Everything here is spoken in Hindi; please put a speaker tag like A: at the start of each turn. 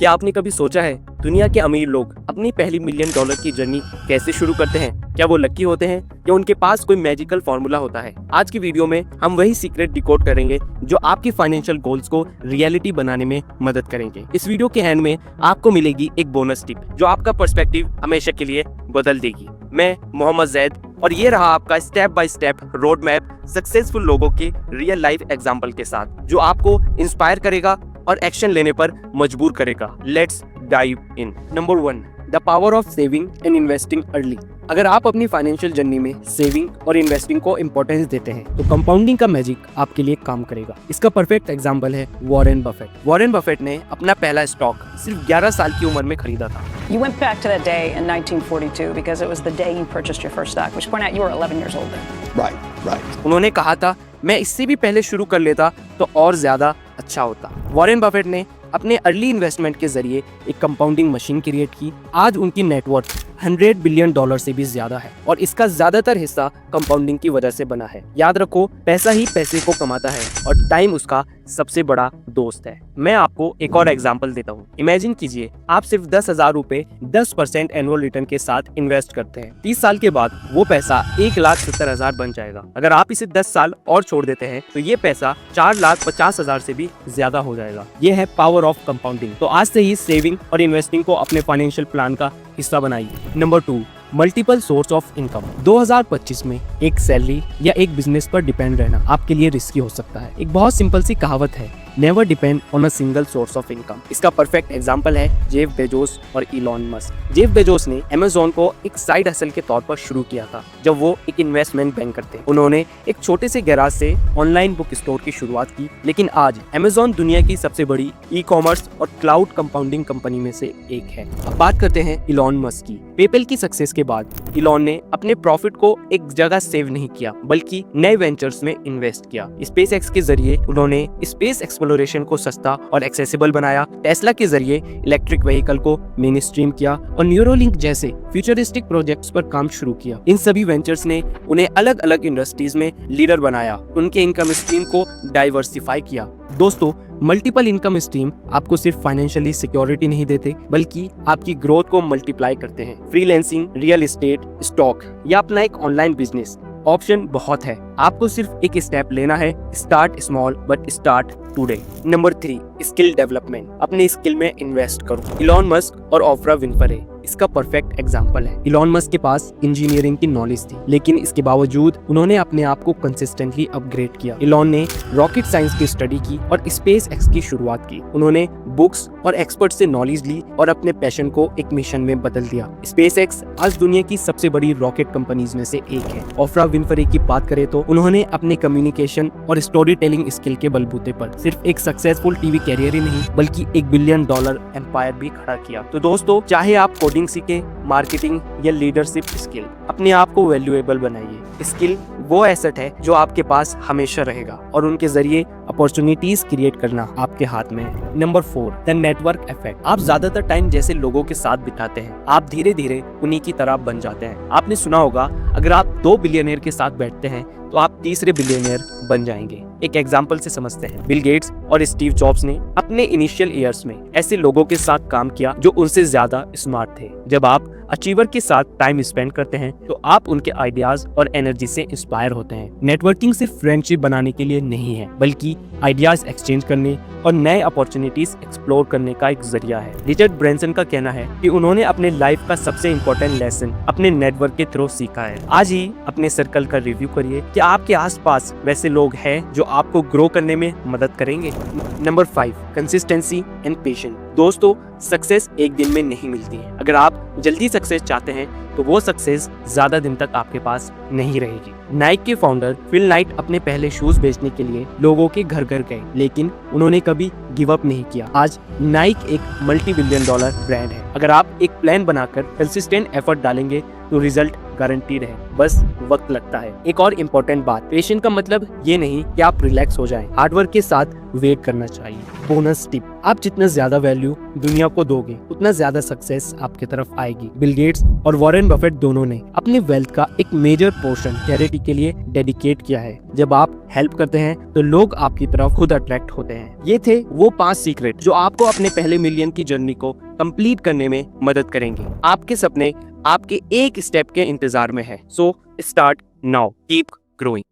A: क्या आपने कभी सोचा है दुनिया के अमीर लोग अपनी पहली $1,000,000 की जर्नी कैसे शुरू करते हैं? क्या वो लकी होते हैं या उनके पास कोई मैजिकल फॉर्मूला होता है? आज की वीडियो में हम वही सीक्रेट डिकोड करेंगे जो आपकी फाइनेंशियल गोल्स को रियलिटी बनाने में मदद करेंगे। इस वीडियो के एंड में आपको मिलेगी एक बोनस टिप जो आपका पर्सपेक्टिव हमेशा के लिए बदल देगी। मैं मोहम्मद जैद और ये रहा आपका step by step road map successful लोगों के रियल लाइफ एग्जाम्पल के साथ, जो आपको इंस्पायर करेगा और एक्शन लेने पर मजबूर करेगा। Let's dive in. Number 1, the power of saving and investing early. अगर आप अपनी फाइनेंशियल जर्नी में सेविंग और इन्वेस्टिंग को इंपॉर्टेंस देते हैं तो कंपाउंडिंग का मैजिक आपके लिए काम करेगा। इसका परफेक्ट एग्जांपल है वॉरेन बफेट। वॉरेन बफेट ने अपना पहला स्टॉक सिर्फ 11 साल की उम्र में खरीदा था।
B: You went back to that day in 1942 because it was the day you purchased your first stock, which point out you were 11 years old then.
C: Right.
A: उन्होंने कहा था मैं इससे भी पहले शुरू कर लेता तो और ज्यादा अच्छा होता। वॉरेन बफेट ने अपने अर्ली इन्वेस्टमेंट के जरिए एक कंपाउंडिंग मशीन क्रिएट की। आज उनकी नेटवर्थ $100 बिलियन से भी ज्यादा है और इसका ज्यादातर हिस्सा कंपाउंडिंग की वजह से बना है। याद रखो, पैसा ही पैसे को कमाता है और टाइम उसका सबसे बड़ा दोस्त है। मैं आपको एक और एग्जांपल देता हूँ। इमेजिन कीजिए आप सिर्फ 10,000 रुपए 10% एनुअल रिटर्न के साथ इन्वेस्ट करते हैं। 30 साल के बाद वो पैसा 1,70,000 बन जाएगा। अगर आप इसे 10 साल और छोड़ देते हैं तो ये पैसा 4,50,000 से भी ज्यादा हो जाएगा। ये है पावर ऑफ कंपाउंडिंग। तो आज से ही सेविंग और इन्वेस्टिंग को अपने फाइनेंशियल प्लान का हिस्सा बनाइए। Number 2, multiple source of income. 2025 में एक सैलरी या एक बिजनेस पर डिपेंड रहना आपके लिए रिस्की हो सकता है। एक बहुत सिंपल सी कहावत है, never depend on a single source of income. इसका परफेक्ट एग्जांपल है जेफ बेजोस और इलॉन मस्क। जेफ बेजोस ने अमेज़न को एक साइड हसल के तौर पर शुरू किया था जब वो एक इन्वेस्टमेंट बैंकर थे। उन्होंने एक छोटे से गैराज से ऑनलाइन बुक स्टोर की शुरुआत की, लेकिन आज अमेज़न दुनिया की सबसे बड़ी ई कॉमर्स और क्लाउड कंपाउंडिंग कंपनी में से एक है। अब बात करते हैं इलॉन मस्क की। पेपैल की सक्सेस के बाद इलॉन ने अपने प्रॉफिट को एक जगह सेव नहीं किया बल्कि नए वेंचर्स में इन्वेस्ट किया। स्पेसएक्स के जरिए उन्होंने स्पेस एक्सप्लोरेशन को सस्ता और एक्सेसिबल बनाया। टेस्ला के जरिए इलेक्ट्रिक व्हीकल को मेन स्ट्रीम किया और न्यूरोलिंक जैसे फ्यूचरिस्टिक प्रोजेक्ट्स पर काम शुरू किया। इन सभी वेंचर्स ने उन्हें अलग अलग इंडस्ट्रीज में लीडर बनाया, उनके इनकम स्ट्रीम को डाइवर्सिफाई किया। दोस्तों, मल्टीपल इनकम स्ट्रीम आपको सिर्फ फाइनेंशियली सिक्योरिटी नहीं देते बल्कि आपकी ग्रोथ को मल्टीप्लाई करते हैं। फ्रीलांसिंग, रियल एस्टेट, स्टॉक या अपना एक ऑनलाइन बिजनेस, ऑप्शन बहुत है। आपको सिर्फ एक स्टेप लेना है। Start small but start today. Number 3, skill development. अपने स्किल में इन्वेस्ट करो। इलॉन मस्क और ओफ्रा विनफ्रे इसका परफेक्ट एग्जांपल है। इलॉन मस्क के पास इंजीनियरिंग की नॉलेज थी, लेकिन इसके बावजूद उन्होंने अपने आप को कंसिस्टेंटली अपग्रेड किया। इलॉन ने रॉकेट साइंस की स्टडी की और स्पेस एक्स की शुरुआत की। उन्होंने बुक्स और एक्सपर्ट से नॉलेज ली और अपने पैशन को एक मिशन में बदल दिया। स्पेस एक्स आज दुनिया की सबसे बड़ी रॉकेट कंपनीज में से एक है। ओफ्रा विनफ्रे की बात करें तो उन्होंने अपने कम्युनिकेशन और स्टोरी टेलिंग स्किल के बलबूते पर सिर्फ एक सक्सेसफुल टीवी कैरियर ही नहीं बल्कि $1 बिलियन एम्पायर भी खड़ा किया। तो दोस्तों, चाहे आप कोडिंग सीखे, मार्केटिंग या लीडरशिप स्किल, अपने आप को वैल्यूएबल बनाइए। स्किल वो एसेट है जो आपके पास हमेशा रहेगा और उनके जरिए अपॉर्चुनिटीज क्रिएट करना आपके हाथ में है। Number 4, the network effect. आप ज्यादातर टाइम जैसे लोगों के साथ बिताते हैं, आप धीरे धीरे उन्हीं की तरह बन जाते हैं। आपने सुना होगा, अगर आप 2 बिलियनियर के साथ बैठते हैं तो आप तीसरे बिलियनियर बन जाएंगे। एक एग्जाम्पल से समझते हैं। बिल गेट्स और स्टीव जॉब्स ने अपने इनिशियल ईयर्स में ऐसे लोगों के साथ काम किया जो उनसे ज्यादा स्मार्ट थे। जब आप अचीवर के साथ टाइम स्पेंड करते हैं तो आप उनके आइडियाज और एनर्जी से इंस्पायर होते हैं। नेटवर्किंग सिर्फ फ्रेंडशिप बनाने के लिए नहीं है बल्कि आइडियाज एक्सचेंज करने और नए अपॉर्चुनिटीज एक्सप्लोर करने का एक जरिया है। रिचर्ड ब्रैंसन का कहना है कि उन्होंने अपने लाइफ का सबसे इम्पोर्टेंट लेसन अपने नेटवर्क के थ्रू सीखा है। आज ही अपने सर्कल का रिव्यू करिए कि आपके आसपास वैसे लोग हैं जो आपको ग्रो करने में मदद करेंगे। Number 5, consistency and patience. दोस्तों, सक्सेस एक दिन में नहीं मिलती है। अगर आप जल्दी सक्सेस चाहते हैं तो वो सक्सेस ज्यादा दिन तक आपके पास नहीं रहेगी। नाइक के फाउंडर फिल नाइट अपने पहले शूज बेचने के लिए लोगों के घर घर गए, लेकिन उन्होंने कभी गिव अप नहीं किया। आज नाइक एक $multi billion ब्रांड है। अगर आप एक प्लान बनाकर कंसिस्टेंट एफर्ट डालेंगे तो रिजल्ट गारंटीड है, बस वक्त लगता है। एक और इम्पोर्टेंट बात, पेशेंस का मतलब ये नहीं कि आप रिलैक्स हो जाएं। हार्डवर्क के साथ वेट करना चाहिए। बोनस टिप, आप जितना ज्यादा वैल्यू दुनिया को दोगे उतना ज्यादा सक्सेस आपके तरफ आएगी। बिल गेट्स और वॉरेन बफेट दोनों ने अपने वेल्थ का एक मेजर पोर्शन चैरिटी के लिए डेडिकेट किया है। जब आप हेल्प करते हैं तो लोग आपकी तरफ खुद अट्रैक्ट होते हैं। ये थे वो 5 सीक्रेट जो आपको अपने पहले मिलियन की जर्नी को कंप्लीट करने में मदद करेंगे। आपके सपने आपके एक स्टेप के इंतजार में है। So start now, keep growing.